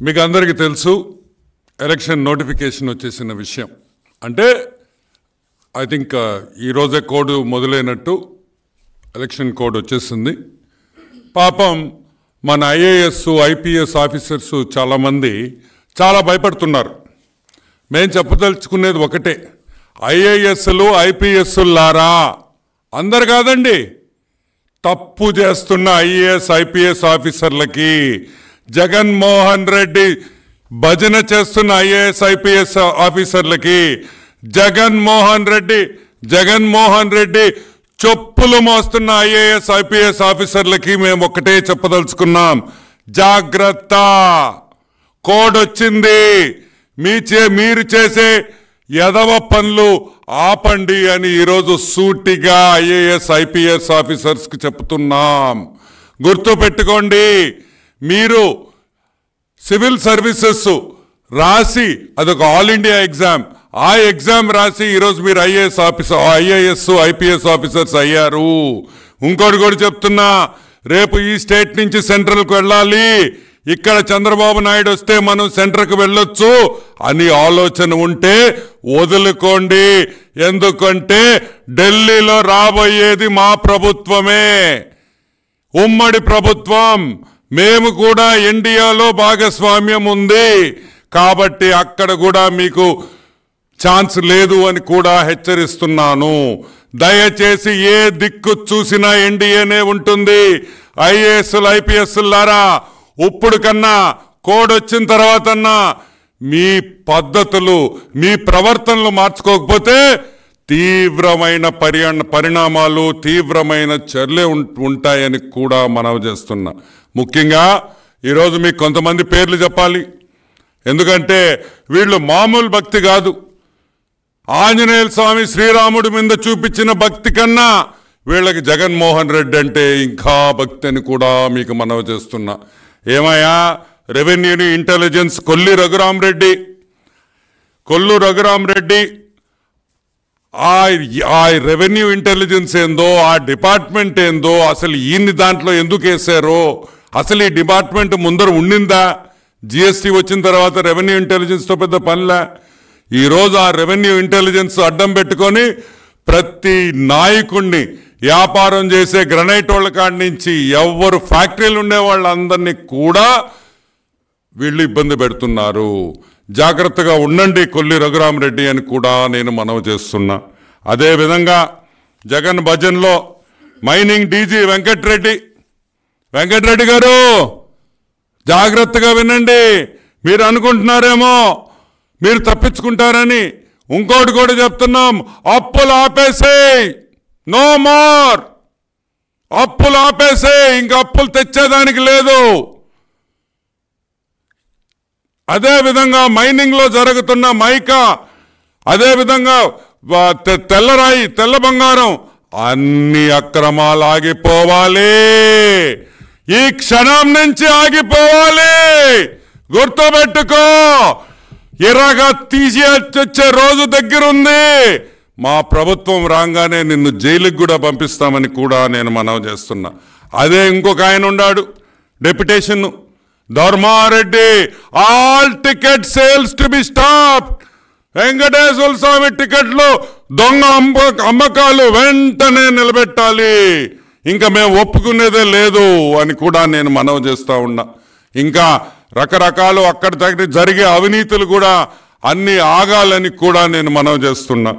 మీకు అందరికీ తెలుసు ఎలక్షన్ నోటిఫికేషన్ వచ్చేసిన విషయం. అంటే ఐ థింక్ ఈ రోజే కోడ్ మొదలైనట్టు ఎలక్షన్ కోడ్ వచ్చేసింది. పాపం మన ఐఏఎస్ ఐపీఎస్ ఆఫీసర్స్ చాలామంది చాలా భయపడుతున్నారు. మేము చెప్పదలుచుకునేది ఒకటే, ఐఏఎస్లు ఐపీఎస్లారా, అందరు కాదండి, తప్పు చేస్తున్న ఐఏఎస్ ఐపీఎస్ ఆఫీసర్లకి, జగన్మోహన్ రెడ్డి భజన చేస్తున్న ఐఏఎస్ ఐపీఎస్ ఆఫీసర్లకి, జగన్మోహన్ రెడ్డి చెప్పులు మోస్తున్న ఐఏఎస్ ఐపీఎస్ ఆఫీసర్లకి మేము ఒకటే చెప్పదలుచుకున్నాం, జాగ్రత్త, కోడ్ వచ్చింది, మీరు చేసే యదవ పనులు ఆపండి అని ఈరోజు సూటిగా ఐఏఎస్ ఐపీఎస్ ఆఫీసర్స్కి చెప్తున్నాం. గుర్తుపెట్టుకోండి, మీరు సివిల్ సర్వీసెస్ రాసి అదొక ఆల్ ఇండియా ఎగ్జామ్, ఆ ఎగ్జామ్ రాసి ఈరోజు మీరు ఐఏఎస్ ఐపీఎస్ ఆఫీసర్స్ అయ్యారు. ఇంకోటి కూడా చెప్తున్నా, రేపు ఈ స్టేట్ నుంచి సెంట్రల్కి వెళ్ళాలి, ఇక్కడ చంద్రబాబు నాయుడు వస్తే మనం సెంటర్కి వెళ్ళొచ్చు అని ఆలోచన ఉంటే వదులుకోండి. ఎందుకంటే ఢిల్లీలో రాబోయేది మా ప్రభుత్వమే, ఉమ్మడి ప్రభుత్వం. మేము కూడా ఇండియాలో భాగస్వామ్యం ఉంది కాబట్టి అక్కడ కూడా మీకు ఛాన్స్ లేదు అని కూడా హెచ్చరిస్తున్నాను. దయచేసి ఏ దిక్కు చూసినా ఎన్డీఏనే ఉంటుంది. ఐఏఎస్లు ఐపీఎస్లారా, ఇప్పుడు కన్నా కోడ్ వచ్చిన తర్వాతన్నా మీ పద్ధతులు మీ ప్రవర్తనలు మార్చుకోకపోతే తీవ్రమైన పరిణామాలు తీవ్రమైన చర్యలు ఉంటాయని కూడా మనవి చేస్తున్నా. ముఖ్యంగా ఈరోజు మీకు కొంతమంది పేర్లు చెప్పాలి, ఎందుకంటే వీళ్ళు మామూలు భక్తి కాదు. ఆంజనేయ స్వామి శ్రీరాముడి మీద చూపించిన భక్తి కన్నా వీళ్ళకి జగన్మోహన్ రెడ్డి అంటే ఇంకా భక్తి అని కూడా మీకు మనవి చేస్తున్నా. ఏమయ్యా, రెవెన్యూని ఇంటెలిజెన్స్ కొల్లు రఘురామరెడ్డి ఆ రెవెన్యూ ఇంటెలిజెన్స్ ఏందో, ఆ డిపార్ట్మెంట్ ఏందో, అసలు ఈయన్ని దాంట్లో ఎందుకు వేశారో, అసలు ఈ డిపార్ట్మెంట్ ముందర ఉండిందా? జిఎస్టీ వచ్చిన తర్వాత రెవెన్యూ ఇంటెలిజెన్స్తో పెద్ద పనిలే. ఈరోజు ఆ రెవెన్యూ ఇంటెలిజెన్స్ అడ్డం పెట్టుకొని ప్రతి నాయకుడిని, వ్యాపారం చేసే గ్రనైట్ వాళ్ళ కాడి నుంచి ఎవరు ఫ్యాక్టరీలు ఉండే వాళ్ళందరినీ కూడా వీళ్ళు ఇబ్బంది పెడుతున్నారు. జాగ్రత్తగా ఉండండి కొల్లు రఘురామరెడ్డి అని కూడా నేను మనవి చేస్తున్నా. అదేవిధంగా జగన్ భజన్లో మైనింగ్ డీజీ వెంకటరెడ్డి గారు జాగ్రత్తగా వినండి. మీరు అనుకుంటున్నారేమో మీరు తప్పించుకుంటారని, ఇంకోటి కూడా చెప్తున్నాం, అప్పులు ఆపేసేయ్, నో మోర్, అప్పులు ఆపేసేయ్, ఇంక అప్పులు తెచ్చేదానికి లేదు. అదేవిధంగా మైనింగ్లో జరుగుతున్న మైకా, అదేవిధంగా తెల్లరాయి, తెల్ల బంగారం, అన్ని అక్రమాలు ఆగిపోవాలి, ఈ క్షణం నుంచి ఆగిపోవాలి. గుర్తుపెట్టుకో, ఎర్రగా తీసి వచ్చే రోజు దగ్గరుంది. మా ప్రభుత్వం రాగానే నిన్ను జైలుకి కూడా పంపిస్తామని కూడా నేను మనవి చేస్తున్నా. అదే ఇంకొక ఆయన ఉన్నాడు, deputation Dharma Reddy, all ticket sales to be stopped. Venkateswara Swamy టికెట్లు దొంగ అమ్మకాలు వెంటనే నిలబెట్టాలి, ఇంకా మేము ఒప్పుకునేదే లేదు అని కూడా నేను మనవి చేస్తూ ఉన్నా. ఇంకా రకరకాలు అక్కడ జరిగే అవినీతులు కూడా అన్ని ఆగాలని కూడా నేను మనవి చేస్తున్నా.